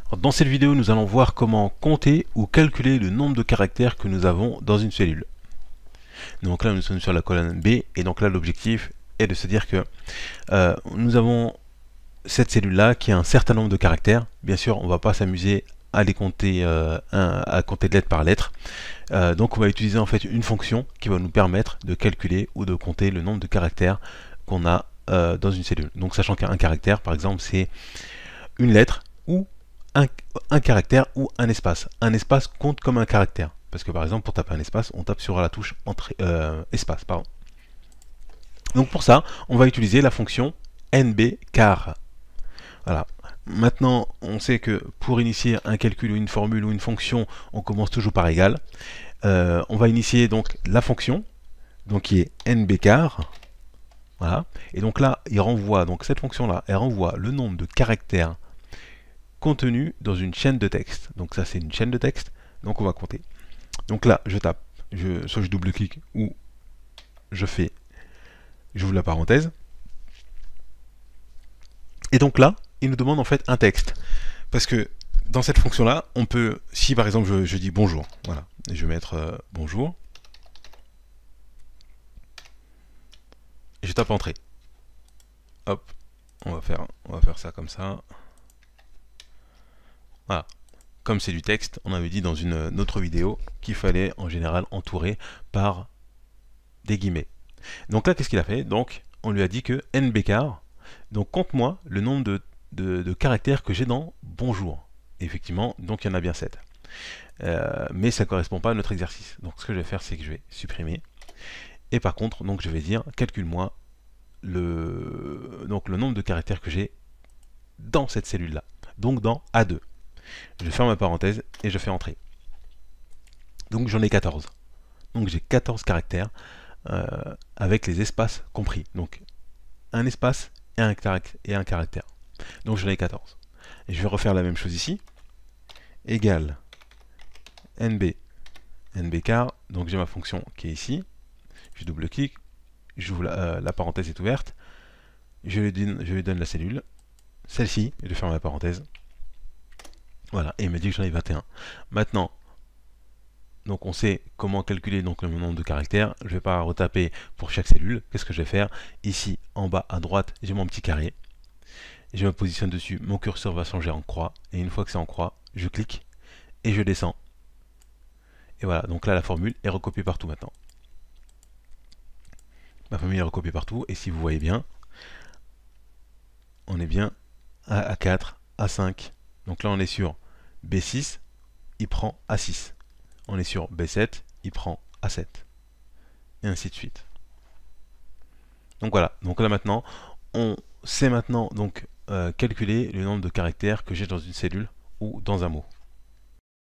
Alors, dans cette vidéo, nous allons voir comment compter ou calculer le nombre de caractères que nous avons dans une cellule. Donc là, nous sommes sur la colonne B, et donc là, l'objectif est de se dire que nous avons cette cellule-là qui a un certain nombre de caractères. Bien sûr, on ne va pas s'amuser à les compter, à compter lettre par lettre. Donc on va utiliser en fait une fonction qui va nous permettre de calculer ou de compter le nombre de caractères qu'on a dans une cellule. Donc sachant qu'un caractère, par exemple, c'est une lettre ou un caractère ou un espace. Un espace compte comme un caractère. Parce que par exemple, pour taper un espace, on tape sur la touche espace. Pardon. Donc pour ça, on va utiliser la fonction nbchar. Voilà. Maintenant, on sait que pour initier un calcul ou une formule ou une fonction, on commence toujours par égal. On va initier donc la fonction, donc qui est nbchar. Voilà. Et donc là, il renvoie, donc cette fonction-là, elle renvoie le nombre de caractères contenus dans une chaîne de texte. Donc ça, c'est une chaîne de texte. Donc on va compter. Donc là, je tape, soit je double-clique ou j'ouvre la parenthèse. Et donc là, il nous demande en fait un texte. Parce que dans cette fonction-là, on peut, si par exemple je dis bonjour, voilà, et je vais mettre bonjour, et je tape entrée. Hop, on va faire ça comme ça. Voilà. Comme c'est du texte, on avait dit dans une autre vidéo qu'il fallait en général entourer par des guillemets. Donc là, qu'est-ce qu'il a fait? Donc, on lui a dit que nbchar, donc compte-moi le nombre de caractères que j'ai dans bonjour. Et effectivement, donc il y en a bien 7. Mais ça ne correspond pas à notre exercice. Donc ce que je vais faire, c'est que je vais supprimer. Et par contre, donc je vais dire, calcule-moi le nombre de caractères que j'ai dans cette cellule-là. Donc dans A2. Je ferme ma parenthèse et je fais entrer. Donc j'en ai 14. Donc j'ai 14 caractères avec les espaces compris. Donc un espace et un caractère. Donc j'en ai 14. Et je vais refaire la même chose ici. Égal nbchar. Donc j'ai ma fonction qui est ici. Je double-clique. J'ouvre la parenthèse est ouverte. Je lui donne la cellule. Celle-ci. Et je ferme la parenthèse. Voilà, et il me dit que j'en ai 21. Maintenant, donc on sait comment calculer donc le nombre de caractères. Je ne vais pas retaper pour chaque cellule. Qu'est-ce que je vais faire? Ici, en bas à droite, j'ai mon petit carré. Je me positionne dessus, mon curseur va changer en croix. Et une fois que c'est en croix, je clique et je descends. Et voilà, donc là la formule est recopiée partout maintenant. Ma formule est recopiée partout, et si vous voyez bien, on est bien à A4, A5. Donc là on est sur B6, il prend A6. On est sur B7, il prend A7. Et ainsi de suite. Donc voilà, donc là maintenant, on sait maintenant donc calculer le nombre de caractères que j'ai dans une cellule ou dans un mot.